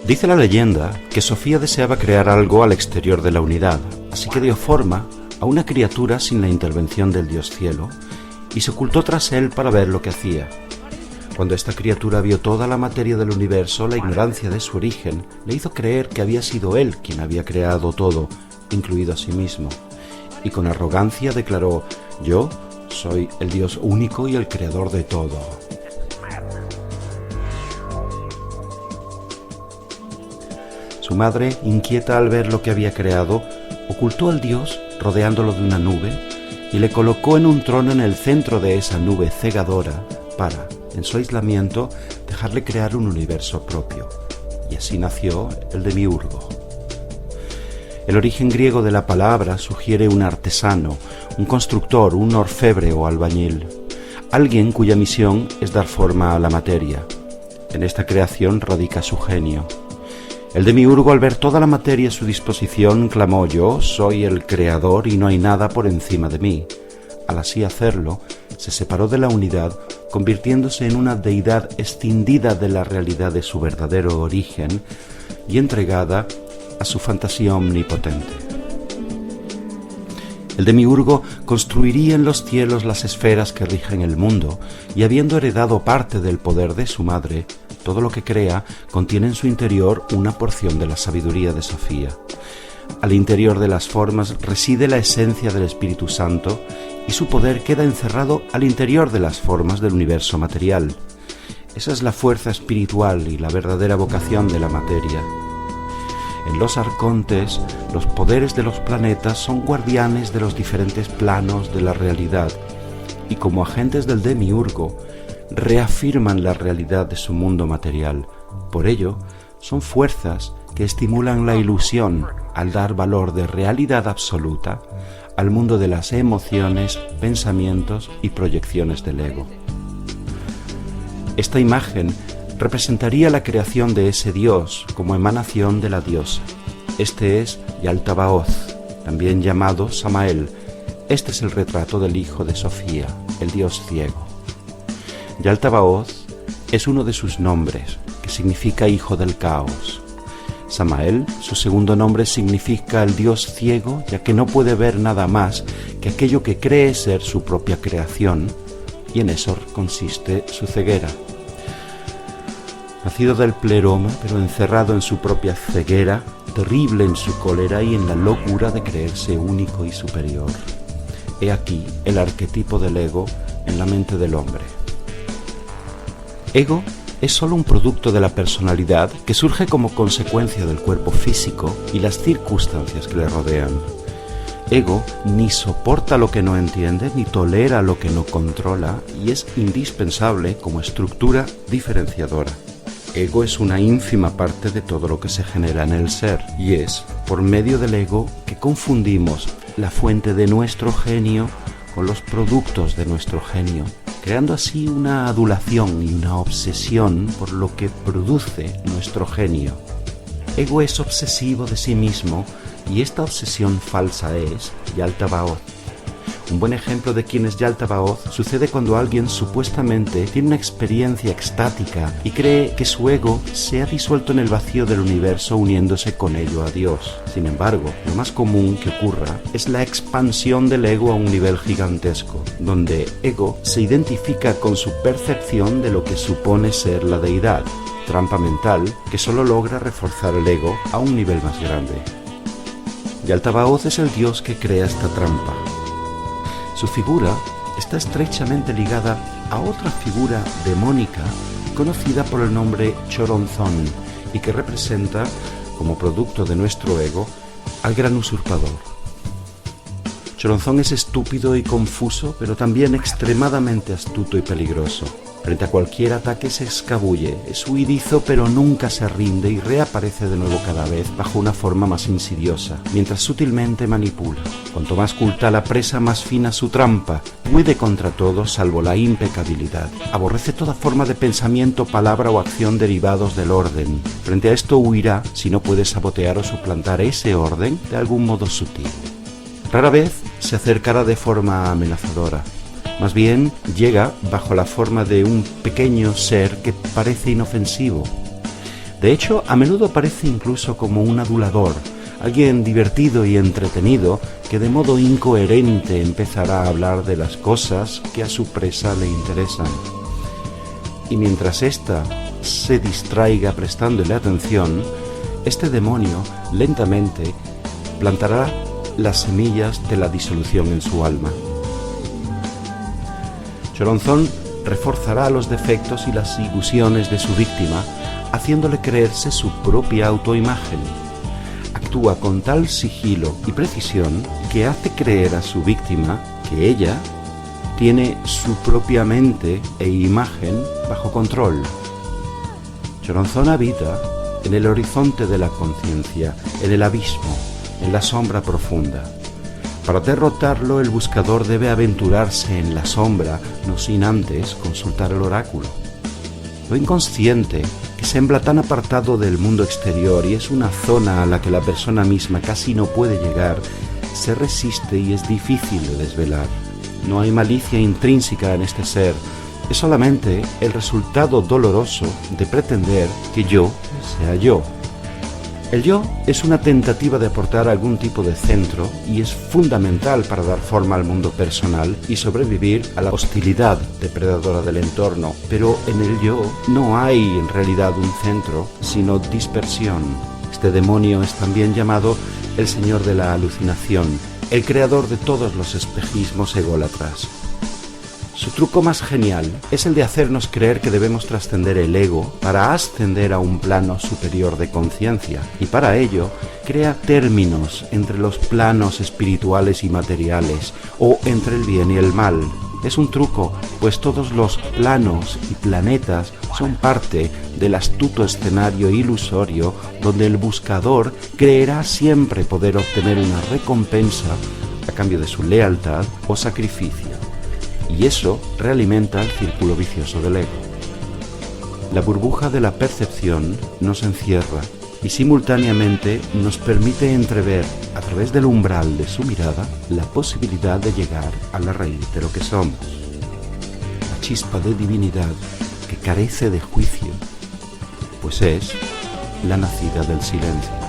Dice la leyenda que Sofía deseaba crear algo al exterior de la unidad, así que dio forma a una criatura sin la intervención del Dios Cielo y se ocultó tras él para ver lo que hacía. Cuando esta criatura vio toda la materia del universo, la ignorancia de su origen le hizo creer que había sido él quien había creado todo, incluido a sí mismo, y con arrogancia declaró: «Yo soy el Dios único y el creador de todo». Su madre, inquieta al ver lo que había creado, ocultó al Dios rodeándolo de una nube y le colocó en un trono en el centro de esa nube cegadora para, en su aislamiento, dejarle crear un universo propio. Y así nació el demiurgo. El origen griego de la palabra sugiere un artesano, un constructor, un orfebre o albañil, alguien cuya misión es dar forma a la materia. En esta creación radica su genio. El demiurgo, al ver toda la materia a su disposición, clamó: «Yo soy el creador y no hay nada por encima de mí». Al así hacerlo, se separó de la unidad, convirtiéndose en una deidad escindida de la realidad de su verdadero origen y entregada a su fantasía omnipotente. El demiurgo construiría en los cielos las esferas que rigen el mundo, y habiendo heredado parte del poder de su madre, todo lo que crea contiene en su interior una porción de la sabiduría de Sofía. Al interior de las formas reside la esencia del Espíritu Santo, y su poder queda encerrado al interior de las formas del universo material. Esa es la fuerza espiritual y la verdadera vocación de la materia. En los arcontes, los poderes de los planetas son guardianes de los diferentes planos de la realidad, y como agentes del demiurgo, reafirman la realidad de su mundo material. Por ello, son fuerzas que estimulan la ilusión al dar valor de realidad absoluta al mundo de las emociones, pensamientos y proyecciones del ego. Esta imagen representaría la creación de ese Dios como emanación de la diosa. Este es Yaldabaoth, también llamado Samael. Este es el retrato del hijo de Sofía, el Dios ciego. Yaldabaoth es uno de sus nombres, que significa hijo del caos. Samael, su segundo nombre, significa el Dios ciego, ya que no puede ver nada más que aquello que cree ser su propia creación, y en eso consiste su ceguera. Nacido del pleroma, pero encerrado en su propia ceguera, terrible en su cólera y en la locura de creerse único y superior. He aquí el arquetipo del ego en la mente del hombre. Ego es solo un producto de la personalidad que surge como consecuencia del cuerpo físico y las circunstancias que le rodean. Ego ni soporta lo que no entiende, ni tolera lo que no controla, y es indispensable como estructura diferenciadora. Ego es una ínfima parte de todo lo que se genera en el ser, y es por medio del ego que confundimos la fuente de nuestro genio con los productos de nuestro genio, creando así una adulación y una obsesión por lo que produce nuestro genio. Ego es obsesivo de sí mismo, y esta obsesión falsa es Yaldabaoth. Un buen ejemplo de quién es Yaldabaoth sucede cuando alguien supuestamente tiene una experiencia extática y cree que su ego se ha disuelto en el vacío del universo uniéndose con ello a Dios. Sin embargo, lo más común que ocurra es la expansión del ego a un nivel gigantesco, donde ego se identifica con su percepción de lo que supone ser la deidad, trampa mental que solo logra reforzar el ego a un nivel más grande. Yaldabaoth es el dios que crea esta trampa. Su figura está estrechamente ligada a otra figura demónica conocida por el nombre Choronzon y que representa, como producto de nuestro ego, al gran usurpador. Choronzon es estúpido y confuso, pero también extremadamente astuto y peligroso. Frente a cualquier ataque se escabulle, es huidizo pero nunca se rinde y reaparece de nuevo cada vez bajo una forma más insidiosa, mientras sutilmente manipula. Cuanto más culta la presa, más fina su trampa. Puede contra todo salvo la impecabilidad. Aborrece toda forma de pensamiento, palabra o acción derivados del orden. Frente a esto huirá si no puede sabotear o suplantar ese orden de algún modo sutil. Rara vez se acercará de forma amenazadora. Más bien llega bajo la forma de un pequeño ser que parece inofensivo. De hecho, a menudo aparece incluso como un adulador, alguien divertido y entretenido que de modo incoherente empezará a hablar de las cosas que a su presa le interesan. Y mientras ésta se distraiga prestándole atención, este demonio lentamente plantará las semillas de la disolución en su alma. Choronzón reforzará los defectos y las ilusiones de su víctima, haciéndole creerse su propia autoimagen. Actúa con tal sigilo y precisión que hace creer a su víctima que ella tiene su propia mente e imagen bajo control. Choronzón habita en el horizonte de la conciencia, en el abismo, en la sombra profunda. Para derrotarlo, el buscador debe aventurarse en la sombra, no sin antes consultar el oráculo. Lo inconsciente, que sembra tan apartado del mundo exterior y es una zona a la que la persona misma casi no puede llegar, se resiste y es difícil de desvelar. No hay malicia intrínseca en este ser, es solamente el resultado doloroso de pretender que yo sea yo. El yo es una tentativa de aportar algún tipo de centro y es fundamental para dar forma al mundo personal y sobrevivir a la hostilidad depredadora del entorno, pero en el yo no hay en realidad un centro, sino dispersión. Este demonio es también llamado el señor de la alucinación, el creador de todos los espejismos ególatras. Su truco más genial es el de hacernos creer que debemos trascender el ego para ascender a un plano superior de conciencia, y para ello crea términos entre los planos espirituales y materiales, o entre el bien y el mal. Es un truco, pues todos los planos y planetas son parte del astuto escenario ilusorio donde el buscador creerá siempre poder obtener una recompensa a cambio de su lealtad o sacrificio. Y eso realimenta el círculo vicioso del ego. La burbuja de la percepción nos encierra y simultáneamente nos permite entrever, a través del umbral de su mirada, la posibilidad de llegar a la raíz de lo que somos. La chispa de divinidad que carece de juicio, pues es la nacida del silencio.